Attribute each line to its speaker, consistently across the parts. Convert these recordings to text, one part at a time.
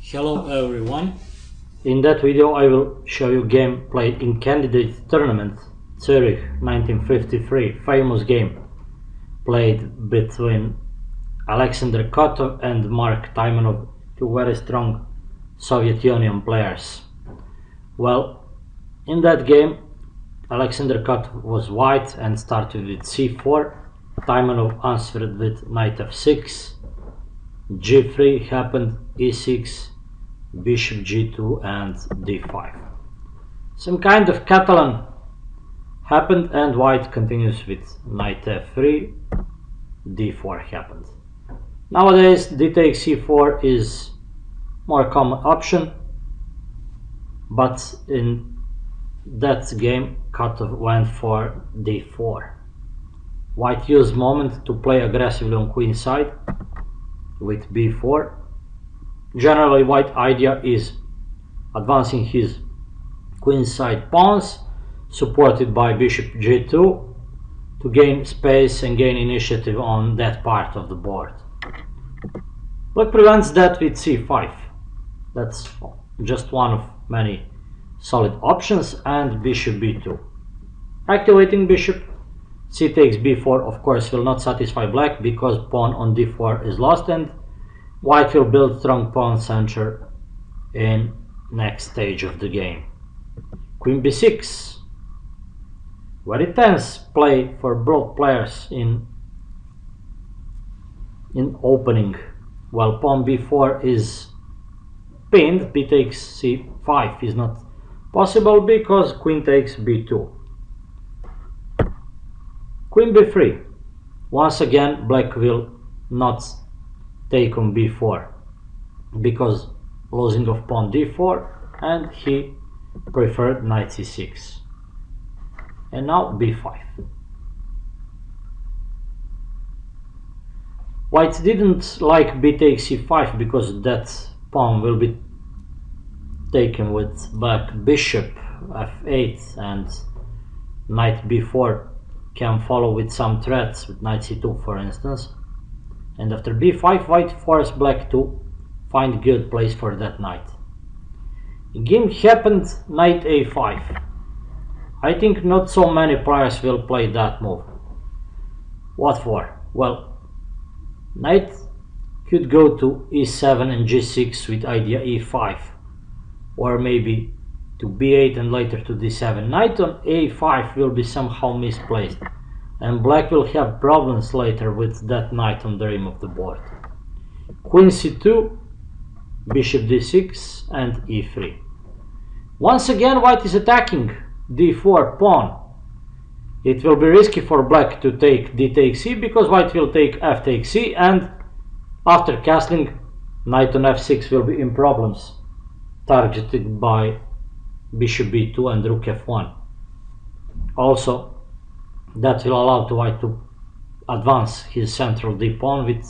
Speaker 1: Hello everyone. In that video I will show you game played in Candidates tournament Zurich 1953, famous game played between Alexander Kotov and Mark Taimanov, two very strong Soviet Union players. Well, in that game Alexander Kotov was white and started with c4. Taimanov answered with knight f6, g3 happened, e6, bishop g2 and d5. Some kind of Catalan happened and white continues with knight f3, d4 happened. Nowadays d takes c4 is more common option, but in that game Kotov went for d4. White used moment to play aggressively on queenside with b4. Generally, white idea is advancing his queenside pawns, supported by bishop g2, to gain space and gain initiative on that part of the board. Black prevents that with c5. That's just one of many solid options, and bishop b2. Activating bishop, c takes b4 of course will not satisfy black because pawn on d4 is lost, and white will build strong pawn center in next stage of the game. Queen b6, very tense play for both players in opening. While pawn b4 is pinned, b takes c5 is not possible because queen takes b2. Queen b3, once again black will not take on b4 because losing of pawn d4, and he preferred knight c6. And now b5. White didn't like b takes c5 because that pawn will be taken with black bishop f8, and knight b4 can follow with some threats with knight c2 for instance. And after b5, white forced black to find good place for that knight. Game happened knight a5. I think not so many players will play that move. What for? Well, knight could go to e7 and g6 with idea e5, or maybe to b8 and later to d7. Knight on a5 will be somehow misplaced, and black will have problems later with that knight on the rim of the board. Queen c2, bishop d6 and e3. Once again white is attacking d4 pawn. It will be risky for black to take d takes c because white will take f takes c, and after castling knight on f6 will be in problems, targeted by bishop b2 and rook f1. Also, that will allow to white to advance his central d pawn with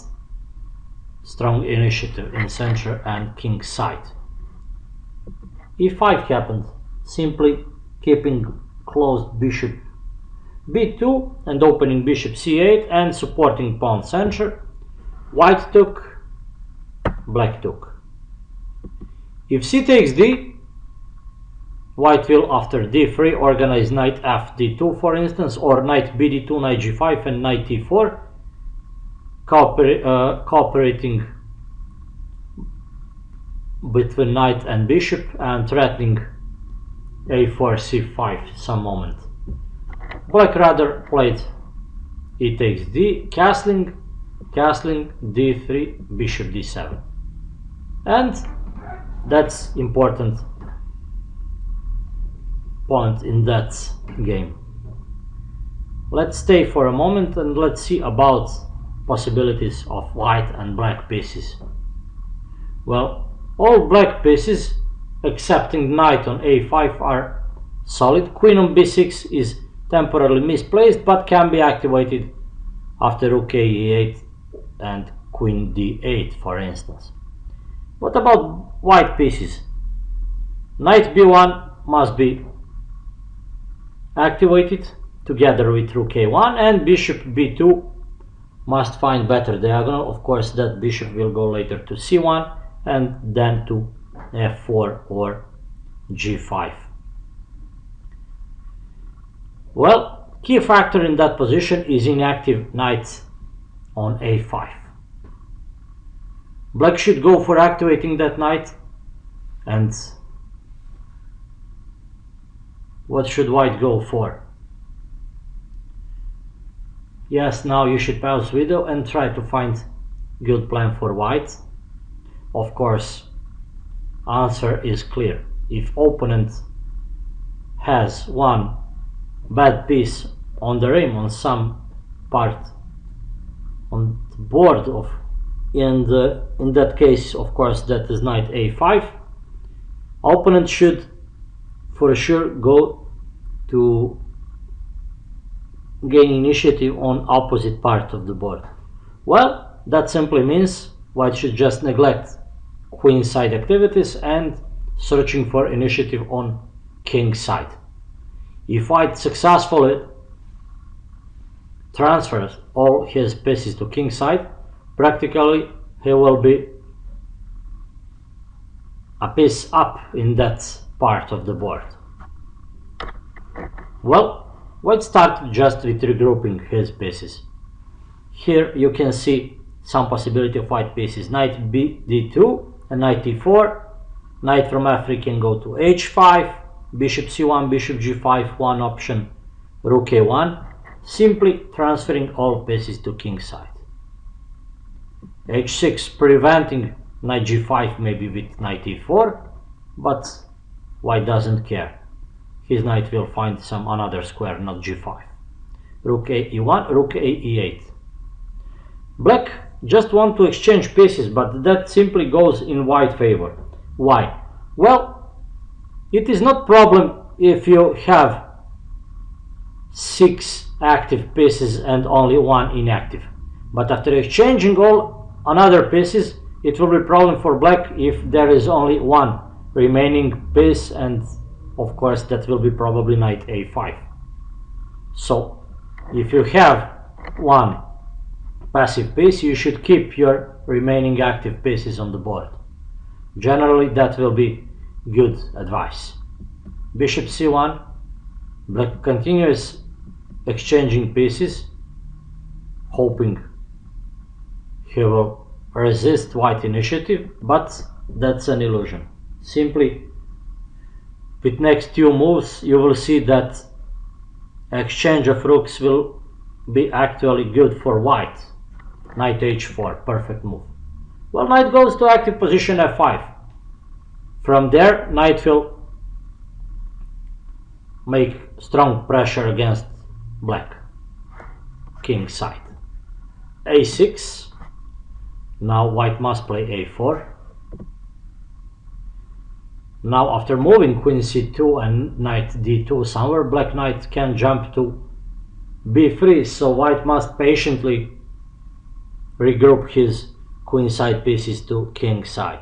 Speaker 1: strong initiative in center and kingside. e5 happened, simply keeping closed bishop b2 and opening bishop c8 and supporting pawn center. White took, black took. If c takes d, white will after d3 organize knight f d2 for instance, or knight bd2, knight g5 and knight e4, cooperating between knight and bishop and threatening a4 c5 some moment. Black rather played e takes d, castling, d3, bishop d7, and that's important point in that game. Let's stay for a moment and let's see about possibilities of white and black pieces. Well, all black pieces excepting knight on a5 are solid. Queen on b6 is temporarily misplaced but can be activated after rook e8 and queen d8 for instance. What about white pieces? Knight b1 must be activated together with rook a1, and bishop b2 must find better diagonal. Of course that bishop will go later to c1 and then to f4 or g5. Well, key factor in that position is inactive knight on a5. Black should go for activating that knight, and what should white go for? Yes, now you should pause video and try to find good plan for white. Of course, answer is clear. If opponent has one bad piece on the rim, on some part on the board of, and in that case, of course, that is knight a5, opponent should for sure go to gain initiative on opposite part of the board. Well, that simply means white should just neglect queenside activities and searching for initiative on kingside. If white successfully transfers all his pieces to kingside, practically he will be a piece up in that part of the board. Well, white started just with regrouping his pieces. Here you can see some possibility of white pieces. Knight d2 and knight e4. Knight from f3 can go to h5. Bishop c1, bishop g5, one option. Rook a1. Simply transferring all pieces to kingside. h6 preventing knight g5 maybe with knight e4, but white doesn't care. His knight will find some another square, not g5. Rook a e1, rook a e8. Black just want to exchange pieces, but that simply goes in white favor. Why? Well, it is not problem if you have 6 active pieces and only 1 inactive. But after exchanging all another pieces, it will be problem for black if there is only 1 remaining piece, and of course that will be probably knight a5. So if you have 1 passive piece, you should keep your remaining active pieces on the board. Generally that will be good advice. Bishop c1, black continues exchanging pieces, hoping he will resist white initiative, but that's an illusion. Simply with next 2 moves you will see that exchange of rooks will be actually good for white. Knight h4, perfect move. Well, knight goes to active position f5. From there, knight will make strong pressure against black. Kingside. a6. Now white must play a4. Now after moving queen c2 and knight d2 somewhere, black knight can jump to b3, so white must patiently regroup his queenside pieces to kingside.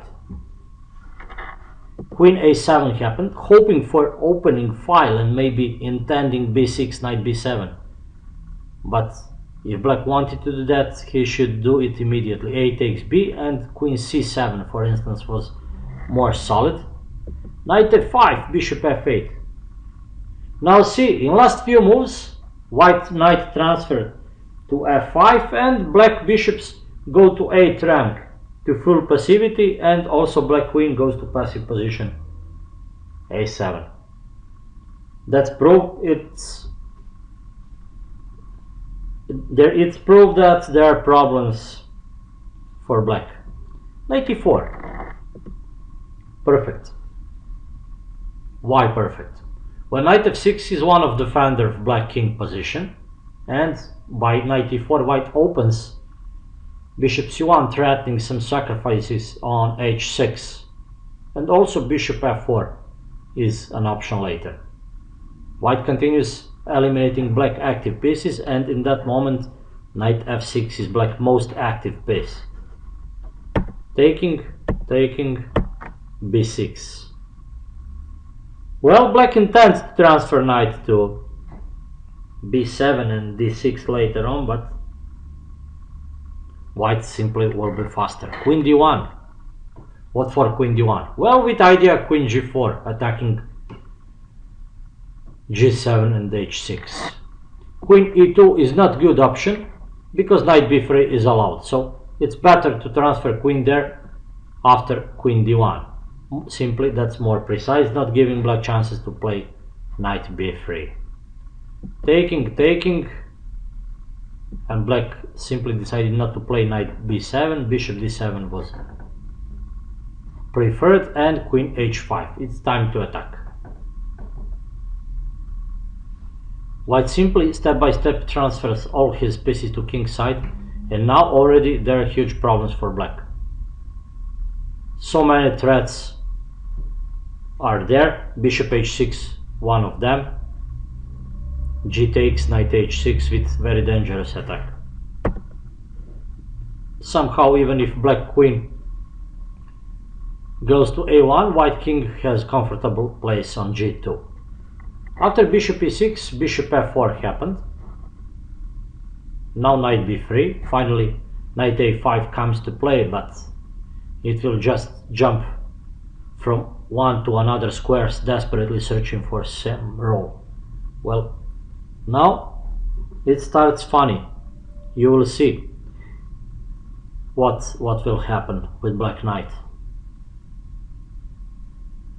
Speaker 1: Queen a7 happened, hoping for opening file and maybe intending b6, knight b7. But if black wanted to do that, he should do it immediately. A takes b, and queen c7, for instance, was more solid. Knight f5, bishop f8. Now see, in last few moves, white knight transferred to f5 and black bishops go to 8th rank to full passivity, and also black queen goes to passive position a7. That's proof it's proof that there are problems for black. Knight e4. Perfect. Why perfect? Well, knight f6 is one of the defender of black king position, and by knight e4 white opens bishop c1, threatening some sacrifices on h6, and also bishop f4 is an option later. White continues eliminating black active pieces, and in that moment knight f6 is black's most active piece. Taking b6. Well, black intends to transfer knight to b7 and d6 later on, but white simply will be faster. Queen d1. What for queen d1? Well, with idea queen g4 attacking g7 and h6. Queen e2 is not good option because knight b3 is allowed, so it's better to transfer queen there after queen d1. Simply, that's more precise, not giving black chances to play knight b3. Taking, and black simply decided not to play knight b7, bishop d7 was preferred, and queen h5. It's time to attack. White simply step by step transfers all his pieces to kingside, and now already there are huge problems for black. So many threats are there. Bishop h6, one of them. G takes, knight h6 with very dangerous attack. Somehow, even if black queen goes to a1, white king has comfortable place on g2. After bishop e6, bishop f4 happened. Now knight b3. Finally, knight a5 comes to play, but it will just jump from one to another squares, desperately searching for same row. Well, now it starts funny. You will see what will happen with black knight.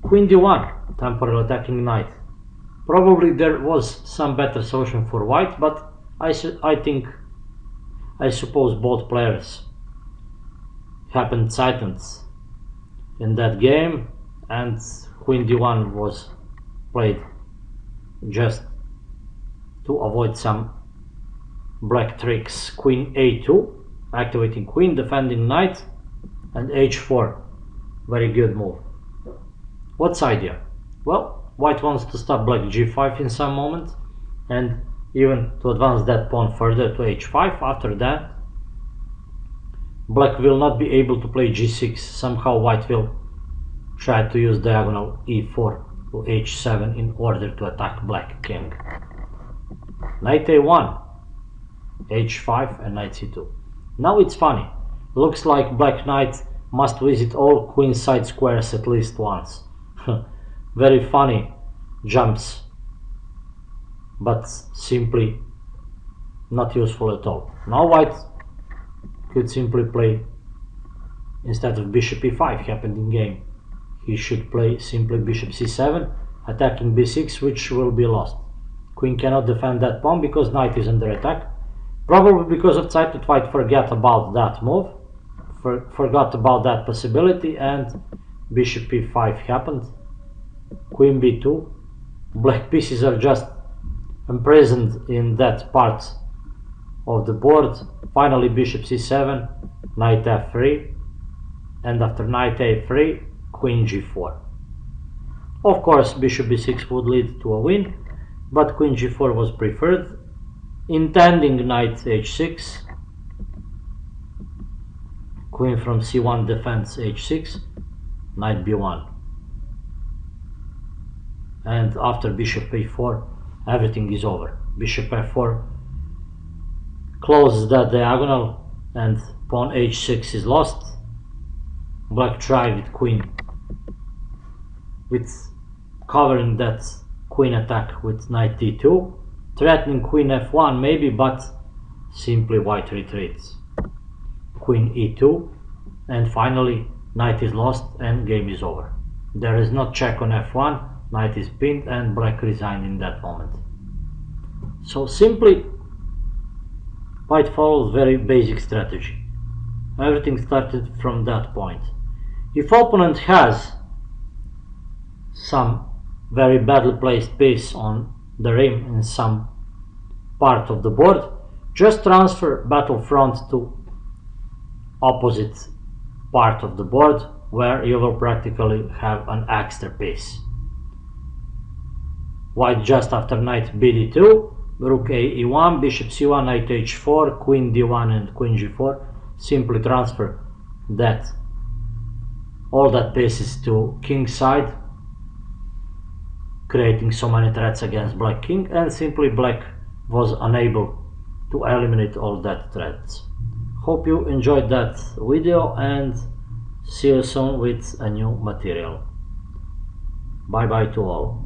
Speaker 1: Queen d1, temporarily attacking knight. Probably there was some better solution for white, but I suppose both players happened Titans in that game, and queen d1 was played just to avoid some black tricks. Queen a2, activating queen, defending knight, and h4, very good move. What's idea? Well, white wants to stop black g5 in some moment, and even to advance that pawn further to h5. After that, black will not be able to play g6. Somehow white will try to use diagonal e4 to h7 in order to attack black king. Knight a1, h5, and knight c2. Now it's funny. Looks like black knight must visit all queenside squares at least once. Very funny jumps, but simply not useful at all. Now white could simply play, instead of bishop e5 happened in game, he should play simply bishop c7, attacking b6, which will be lost. Queen cannot defend that pawn because knight is under attack. Probably because of Zeit, white forgot about that move, forgot about that possibility, and bishop e5 happened. Queen b2. Black pieces are just imprisoned in that part of the board. Finally bishop c7, knight f3, and after knight a3, queen g4. Of course bishop b6 would lead to a win, but queen g4 was preferred, intending knight h6. Queen from c1 defends h6, knight b1. And after bishop a4, everything is over. Bishop f4 closes that diagonal, and pawn h6 is lost. Black tried with queen, with covering that queen attack with knight d2, threatening queen f1 maybe, but simply white retreats. Queen e2, and finally knight is lost and game is over. There is no check on f1, knight is pinned, and black resigned in that moment. So simply white follows very basic strategy. Everything started from that point. If opponent has some very badly placed piece on the rim in some part of the board, just transfer battlefront to opposite part of the board, where you will practically have an extra piece. White just after knight bd2, rook a e1, bishop c1, knight h4, queen d1, and queen g4. Simply transfer that all that pieces to kingside, creating so many threats against black king, and simply black was unable to eliminate all that threats. Hope you enjoyed that video, and See you soon with a new material. Bye bye to all.